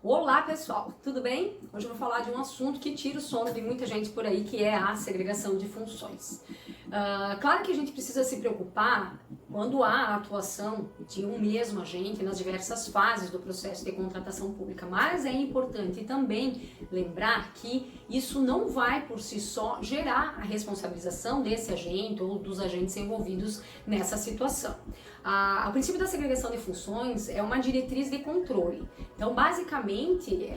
Olá pessoal, tudo bem? Hoje eu vou falar de um assunto que tira o sono de muita gente por aí, que é a segregação de funções. Claro que a gente precisa se preocupar quando há a atuação de um mesmo agente nas diversas fases do processo de contratação pública, mas é importante também lembrar que isso não vai por si só gerar a responsabilização desse agente ou dos agentes envolvidos nessa situação. O princípio da segregação de funções é uma diretriz de controle. Então, basicamente,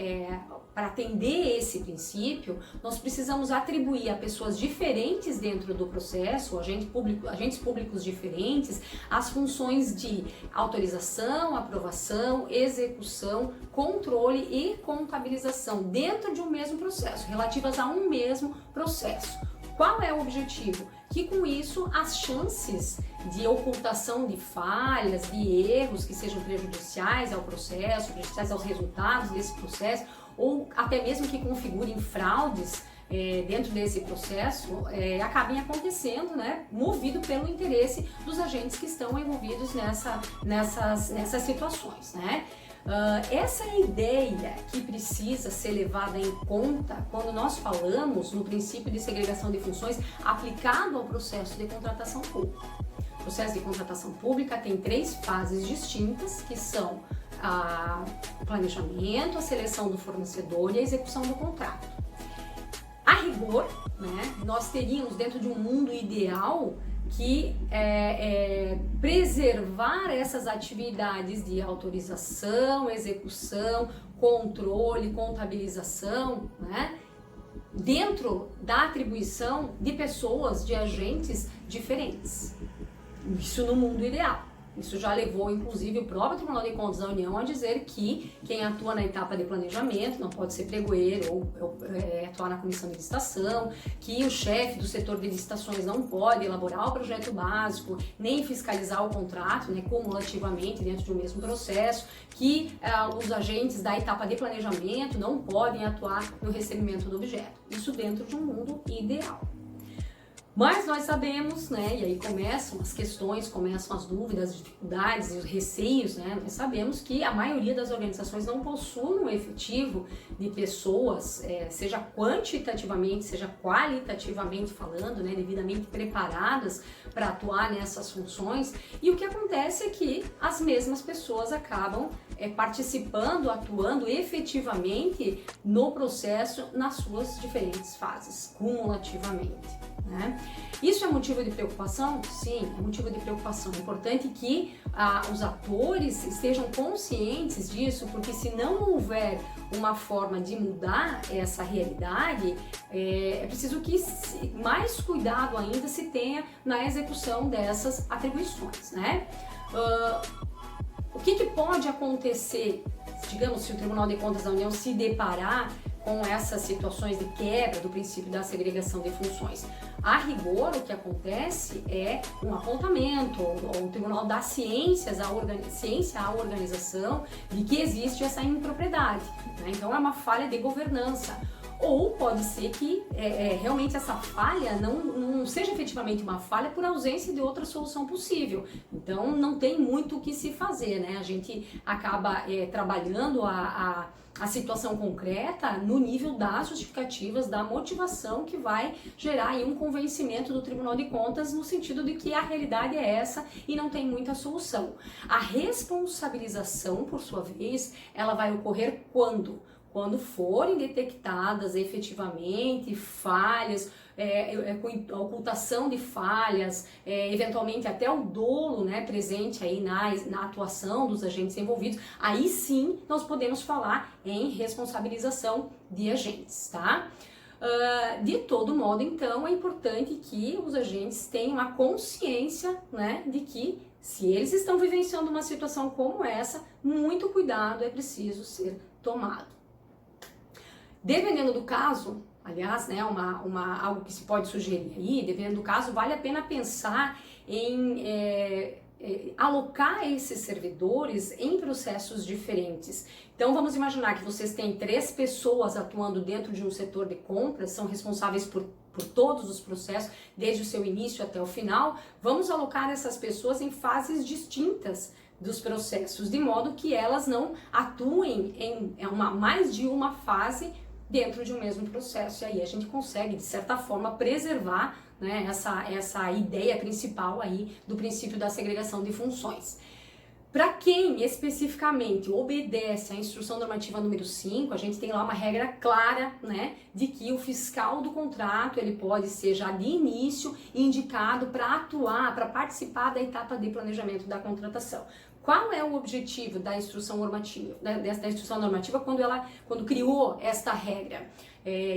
para atender esse princípio, nós precisamos atribuir a pessoas diferentes dentro do processo, agentes públicos diferentes, as funções de autorização, aprovação, execução, controle e contabilização dentro de um mesmo processo, relativas a um mesmo processo. Qual é o objetivo? Que com isso as chances de ocultação de falhas, de erros que sejam prejudiciais ao processo, prejudiciais aos resultados desse processo, ou até mesmo que configurem fraudes dentro desse processo, acabem acontecendo, né, movido pelo interesse dos agentes que estão envolvidos nessas situações, né? Essa é a ideia que precisa ser levada em conta quando nós falamos no princípio de segregação de funções aplicado ao processo de contratação pública. O processo de contratação pública tem 3 fases distintas, que são o planejamento, a seleção do fornecedor e a execução do contrato. A rigor, né, nós teríamos dentro de um mundo ideal que preservar essas atividades de autorização, execução, controle, contabilização, né, dentro da atribuição de pessoas, de agentes diferentes. Isso no mundo ideal. Isso já levou, inclusive, o próprio Tribunal de Contas da União a dizer que quem atua na etapa de planejamento não pode ser pregoeiro ou atuar na comissão de licitação, que o chefe do setor de licitações não pode elaborar o projeto básico, nem fiscalizar o contrato, né, cumulativamente dentro de um mesmo processo, que os agentes da etapa de planejamento não podem atuar no recebimento do objeto. Isso dentro de um mundo ideal. Mas nós sabemos, né, e aí começam as questões, começam as dúvidas, as dificuldades e os receios, né, nós sabemos que a maioria das organizações não possui um efetivo de pessoas, seja quantitativamente, seja qualitativamente falando, né, devidamente preparadas para atuar nessas funções, e o que acontece é que as mesmas pessoas acabam participando, atuando efetivamente no processo nas suas diferentes fases, cumulativamente, né? Isso é motivo de preocupação? Sim, é motivo de preocupação. É importante que os atores estejam conscientes disso, porque se não houver uma forma de mudar essa realidade, é preciso que mais cuidado ainda se tenha na execução dessas atribuições, né? O que pode acontecer, digamos, se o Tribunal de Contas da União se deparar com essas situações de quebra do princípio da segregação de funções? A rigor, o que acontece é um apontamento, o Tribunal dá ciência à organização de que existe essa impropriedade, né? Então é uma falha de governança. Ou pode ser que realmente essa falha não seja efetivamente uma falha por ausência de outra solução possível. Então não tem muito o que se fazer, né? A gente acaba trabalhando a situação concreta no nível das justificativas, da motivação que vai gerar aí um convencimento do Tribunal de Contas no sentido de que a realidade é essa e não tem muita solução. A responsabilização, por sua vez, ela vai ocorrer quando? Quando forem detectadas efetivamente falhas, a ocultação de falhas, eventualmente até o dolo, né, presente aí na atuação dos agentes envolvidos, aí sim nós podemos falar em responsabilização de agentes, tá? De todo modo, então, é importante que os agentes tenham a consciência, né, de que se eles estão vivenciando uma situação como essa, muito cuidado é preciso ser tomado. Dependendo do caso, aliás, né, algo que se pode sugerir aí, dependendo do caso, vale a pena pensar em alocar esses servidores em processos diferentes. Então vamos imaginar que vocês têm 3 pessoas atuando dentro de um setor de compras, são responsáveis por todos os processos, desde o seu início até o final. Vamos alocar essas pessoas em fases distintas dos processos, de modo que elas não atuem em mais de uma fase dentro de um mesmo processo. E aí a gente consegue, de certa forma, preservar, né, essa ideia principal aí do princípio da segregação de funções. Para quem especificamente obedece à instrução normativa número 5, a gente tem lá uma regra clara, né, de que o fiscal do contrato ele pode ser já de início indicado para atuar, para participar da etapa de planejamento da contratação. Qual é o objetivo da instrução normativa, dessa instrução normativa quando criou esta regra?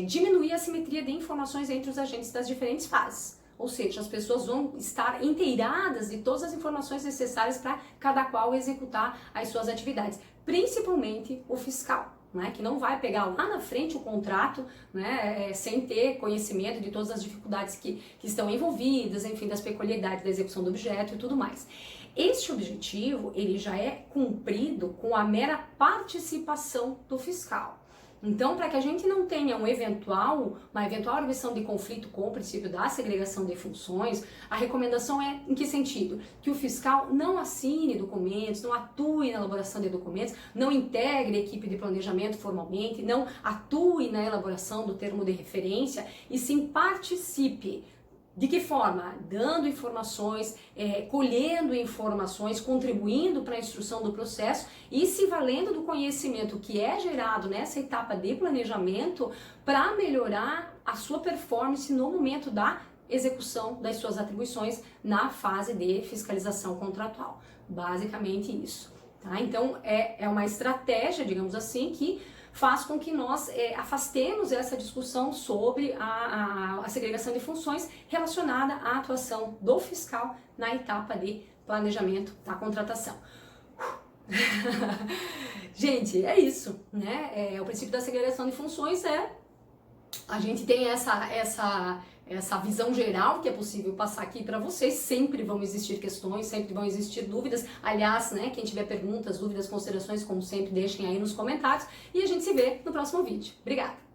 Diminuir a simetria de informações entre os agentes das diferentes fases. Ou seja, as pessoas vão estar inteiradas de todas as informações necessárias para cada qual executar as suas atividades, principalmente o fiscal, né, que não vai pegar lá na frente o contrato, né, sem ter conhecimento de todas as dificuldades que estão envolvidas, enfim, das peculiaridades da execução do objeto e tudo mais. Este objetivo, ele já é cumprido com a mera participação do fiscal. Então, para que a gente não tenha uma eventual arguição de conflito com o princípio da segregação de funções, a recomendação é em que sentido? Que o fiscal não assine documentos, não atue na elaboração de documentos, não integre a equipe de planejamento formalmente, não atue na elaboração do termo de referência e sim participe. De que forma? Dando informações, colhendo informações, contribuindo para a instrução do processo e se valendo do conhecimento que é gerado nessa etapa de planejamento para melhorar a sua performance no momento da execução das suas atribuições na fase de fiscalização contratual. Basicamente isso. Tá? Então, é uma estratégia, digamos assim, que faz com que nós afastemos essa discussão sobre a segregação de funções relacionada à atuação do fiscal na etapa de planejamento da contratação. Gente, é isso, né? O princípio da segregação de funções a gente tem essa visão geral que é possível passar aqui para vocês. Sempre vão existir questões, sempre vão existir dúvidas. Aliás, né, quem tiver perguntas, dúvidas, considerações, como sempre, deixem aí nos comentários. E a gente se vê no próximo vídeo. Obrigada!